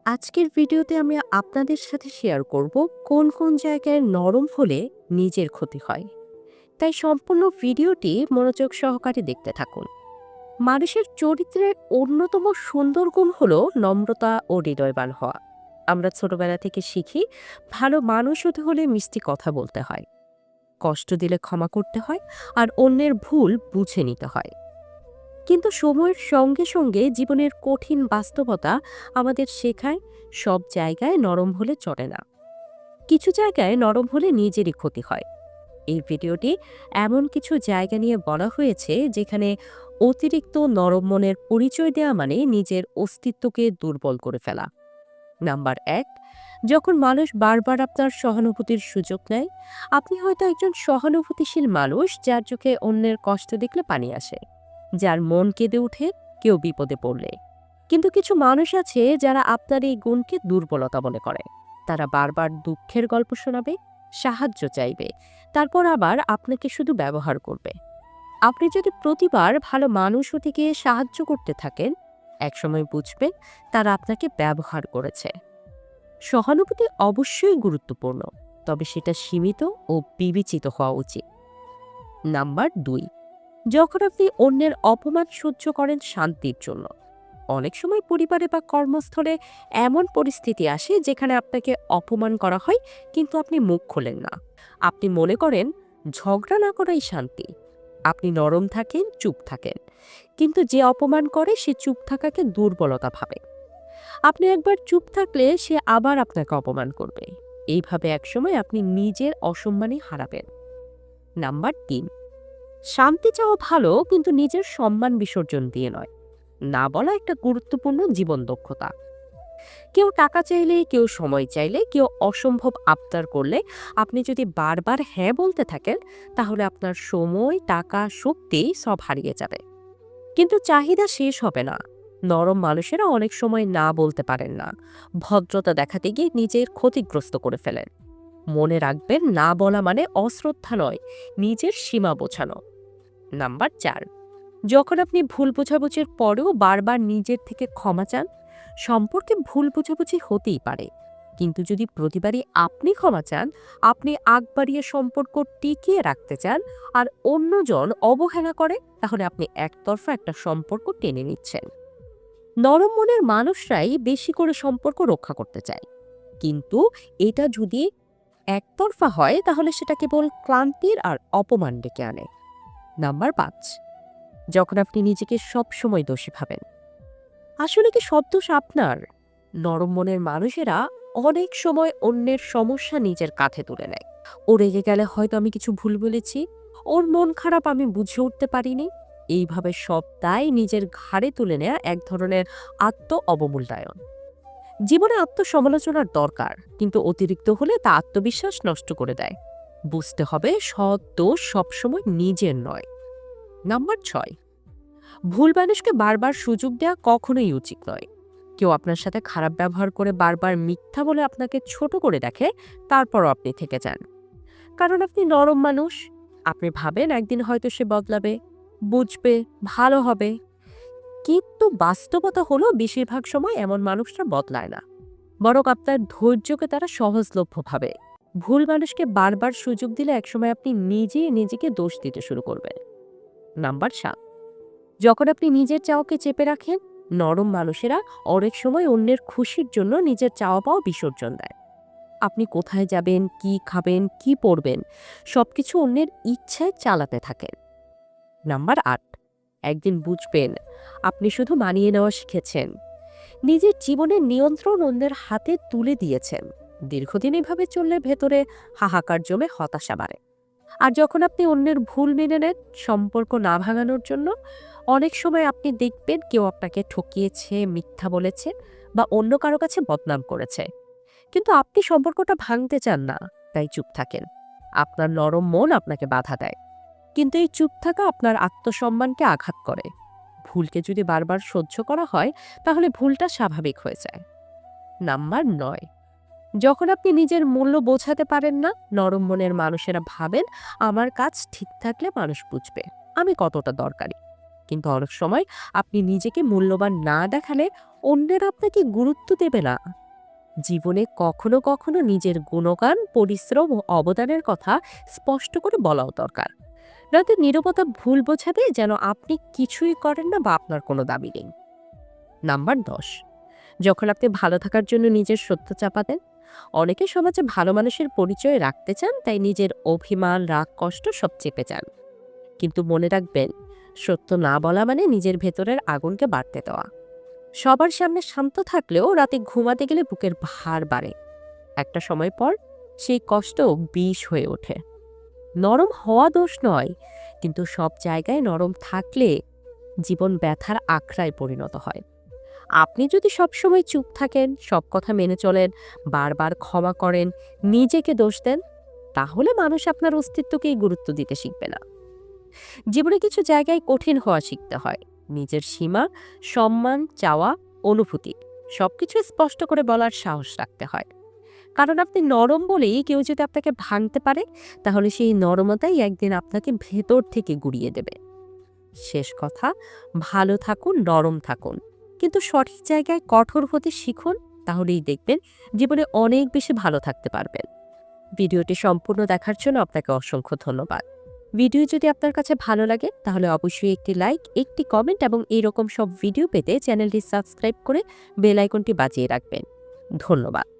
আজকের ভিডিওতে আমি আপনাদের সাথে শেয়ার করব কোন কোন জায়গায় নরম হলে নিজের ক্ষতি হয়। তাই সম্পূর্ণ ভিডিওটি মনোযোগ সহকারে দেখতে থাকুন। মানুষের চরিত্রের অন্যতম সুন্দর গুণ হলো নম্রতা ও হৃদয়বান হওয়া। আমরা ছোটবেলা থেকে শিখি ভালো মানুষ হতে হলে মিষ্টি কথা বলতে হয়, কষ্ট দিলে ক্ষমা করতে হয়, আর অন্যের ভুল বুঝে নিতে হয়। কিন্তু সময়ের সঙ্গে সঙ্গে জীবনের কঠিন বাস্তবতা আমাদের শেখায় সব জায়গায় নরম হলে চলে না। কিছু জায়গায় নরম হলে নিজেরই ক্ষতি হয়। এই ভিডিওটি এমন কিছু জায়গা নিয়ে বলা হয়েছে যেখানে অতিরিক্ত নরম মনের পরিচয় দেওয়া মানে নিজের অস্তিত্বকে দুর্বল করে ফেলা। নাম্বার ১, যখন মানুষ বারবার আপনার সহানুভূতির সুযোগ নেয়। আপনি হয়তো একজন সহানুভূতিশীল মানুষ যার চোখে অন্যের কষ্ট দেখলে পানি আসে, যার মন কেঁদে ওঠে কেউ বিপদে পড়লে। কিন্তু কিছু মানুষ আছে যারা আপনার এই গুণকে দুর্বলতা মনে করে। তারা বারবার দুঃখের গল্প শোনাবে, সাহায্য চাইবে, তারপর আবার আপনাকে শুধু ব্যবহার করবে। আপনি যদি প্রতিবার ভালো মানুষ থেকে সাহায্য করতে থাকেন, একসময় বুঝবেন তারা আপনাকে ব্যবহার করেছে। সহানুভূতি অবশ্যই গুরুত্বপূর্ণ, তবে সেটা সীমিত ও বিবেচিত হওয়া উচিত। নাম্বার ২, যখন আপনি অন্যের অপমান সহ্য করেন শান্তির জন্য। অনেক সময় পরিবারে বা কর্মস্থলে এমন পরিস্থিতি আসে যেখানে আপনাকে অপমান করা হয়, কিন্তু আপনি মুখ খোলেন না। আপনি মনে করেন ঝগড়া না করাই শান্তি। আপনি নরম থাকেন, চুপ থাকেন, কিন্তু যে অপমান করে সে চুপ থাকাকে দুর্বলতা ভাবে। আপনি একবার চুপ থাকলে সে আবার আপনাকে অপমান করবে। এইভাবে একসময় আপনি নিজের অসম্মানই হারাবেন। নাম্বার ৩, শান্তি চাওয়া ভালো, কিন্তু নিজের সম্মান বিসর্জন দিয়ে নয়। না বলা একটা গুরুত্বপূর্ণ জীবন দক্ষতা। কেউ টাকা চাইলে, কেউ সময় চাইলে, কেউ অসম্ভব আবদার করলে আপনি যদি বারবার হ্যাঁ বলতে থাকেন, তাহলে আপনার সময়, টাকা, শক্তি সব হারিয়ে যাবে। কিন্তু চাহিদা শেষ হবে না। নরম মানুষেরা অনেক সময় না বলতে পারেন না। ভদ্রতা দেখাতে গিয়ে নিজের ক্ষতিগ্রস্ত করে ফেলেন। মনে রাখবেন, না বলা মানে অশ্রদ্ধা নয়, নিজের সীমা বোঝানো। নাম্বার ৪, যখন আপনি ভুল বোঝাবুঝির পরেও বারবার নিজের থেকে ক্ষমা চান। সম্পর্কে ভুল বোঝাবুঝি হতেই পারে, কিন্তু যদি প্রতিবারই আপনি ক্ষমা চান, আপনি আগ বাড়িয়ে সম্পর্ক টিকিয়ে রাখতে চান, আর অন্যজন অবহেলা করে, তাহলে আপনি একতরফা একটা সম্পর্ক টেনে নিচ্ছেন। নরম মনের মানুষরাই বেশি করে সম্পর্ক রক্ষা করতে চায়, কিন্তু এটা যদি একতরফা হয় তাহলে সেটা কেবল ক্লান্তির আর অপমান ডেকে আনে। নাম্বার ৫, যখন আপনি নিজেকে সব সময় দোষী ভাবেন। আসলে কি সব দোষ আপনার? নরম মনের মানুষেরা অনেক সময় অন্যের সমস্যা নিজের কাঁধে তুলে নেয়। ও রেগে গেলে হয়তো আমি কিছু ভুল বলেছি, ওর মন খারাপ আমি বুঝে উঠতে পারিনি। এইভাবে সব দায় নিজের ঘাড়ে তুলে নেয়া এক ধরনের আত্ম অবমূল্যায়ন। জীবনে আত্মসমালোচনার দরকার, কিন্তু অতিরিক্ত হলে তা আত্মবিশ্বাস নষ্ট করে দেয়। বুঝতে হবে সৎ দোষ সবসময় নিজের নয়। নাম্বার ৬, ভুল মানুষকে বারবার সুযোগ দেওয়া কখনোই উচিত নয়। কেউ আপনার সাথে খারাপ ব্যবহার করে বারবার মিথ্যা বলে আপনাকে ছোট করে দেখে, তারপরও আপনি থেকে যান। কারণ আপনি নরম মানুষ। আপনি ভাবেন একদিন হয়তো সে বদলাবে, বুঝবে, ভালো হবে। কিন্তু বাস্তবতা হলো বেশিরভাগ সময় এমন মানুষরা বদলায় না, বরং আপনার ধৈর্যকে তারা সহজলভ্য ভাবে। ভুল মানুষকে বারবার সুযোগ দিলে একসময় আপনি নিজেই নিজেকে দোষ দিতে শুরু করবেন। নাম্বার ৭, যখন আপনি নিজের চাওয়াকে চেপে রাখেন। নরম মানুষেরা অনেক সময় অন্যের খুশির জন্য নিজের চাওয়া পাওয়া বিসর্জন দেয়। আপনি কোথায় যাবেন, কি খাবেন, কি পরবেন, সবকিছু অন্যের ইচ্ছায় চালাতে থাকেন। নাম্বার ৮, একদিন বুঝবেন আপনি শুধু মানিয়ে নেওয়া শিখেছেন, নিজের জীবনের নিয়ন্ত্রণ অন্যের হাতে তুলে দিয়েছেন। দীর্ঘদিন এভাবে চললে ভেতরে হাহাকার জমে হতাশা বাড়ে। আর যখন আপনি অন্যের ভুল মেনে নেন সম্পর্ক না ভাঙানোর জন্য, অনেক সময় আপনি দেখবেন কেউ আপনাকে ঠকিয়েছে, মিথ্যা বলেছে, বা অন্য কারো কাছে বদনাম করেছে, কিন্তু আপনি সম্পর্কটা ভাঙতে চান না, তাই চুপ থাকেন। আপনার নরম মন আপনাকে বাধা দেয়, কিন্তু এই চুপ থাকা আপনার আত্মসম্মানকে আঘাত করে। ভুলকে যদি বারবার সহ্য করা হয়, তাহলে ভুলটা স্বাভাবিক হয়ে যায়। নাম্বার ৯, যখন আপনি নিজের মূল্য বোঝাতে পারেন না। নরম মনের মানুষেরা ভাবেন আমার কাজ ঠিক থাকলে মানুষ বুঝবে আমি কতটা দরকারি। কিন্তু অনেক সময় আপনি নিজেকে মূল্যবান না দেখালে অন্যেরা আপনাকে গুরুত্ব দেবে না। জীবনে কখনো কখনো নিজের গুণগান, পরিশ্রম ও অবদানের কথা স্পষ্ট করে বলাও দরকার। নয়তো নীরবতা ভুল বোঝাবে যেন আপনি কিছুই করেন না বা আপনার কোনো দাবি নেই। নাম্বার 10, যখন আপনি ভালো থাকার জন্য নিজের সত্য চাপা দেন। অনেকে সমাজে ভালো মানুষের পরিচয় রাখতে চান, তাই নিজের অভিমান, রাগ, কষ্ট সব চেপে যান। কিন্তু মনে রাখবেন, সত্য না বলা মানে নিজের ভেতরের আগুনকে বাড়তে দেওয়া। সবার সামনে শান্ত থাকলেও রাতে ঘুমাতে গেলে বুকের ভার বাড়ে। একটা সময় পর সেই কষ্ট বিষ হয়ে ওঠে। নরম হওয়া দোষ নয়, কিন্তু সব জায়গায় নরম থাকলে জীবন ব্যথার আখড়ায় পরিণত হয়। আপনি যদি সবসময় চুপ থাকেন, সব কথা মেনে চলেন, বারবার ক্ষমা করেন, নিজেকে দোষ দেন, তাহলে মানুষ আপনার অস্তিত্বকেই গুরুত্ব দিতে শিখবে না। জীবনে কিছু জায়গায় কঠিন হওয়া শিখতে হয়। নিজের সীমা, সম্মান চাওয়া, অনুভূতি সবকিছু স্পষ্ট করে বলার সাহস রাখতে হয়। কারণ আপনি নরম বলেই কেউ যদি আপনাকে ভাঙতে পারে, তাহলে সেই নরমতাই একদিন আপনাকে ভেতর থেকে গুঁড়িয়ে দেবে। শেষ কথা, ভালো থাকুন, নরম থাকুন, কিন্তু সঠিক জায়গায় কঠোর হতে শিখুন। তাহলেই দেখবেন জীবনে অনেক বেশি ভালো থাকতে পারবেন। ভিডিওটি সম্পূর্ণ দেখার জন্য আপনাকে অসংখ্য ধন্যবাদ। ভিডিও যদি আপনার কাছে ভালো লাগে তাহলে অবশ্যই একটি লাইক, একটি কমেন্ট এবং এইরকম সব ভিডিও পেতে চ্যানেলটি সাবস্ক্রাইব করে বেল আইকনটি বাজিয়ে রাখবেন। ধন্যবাদ।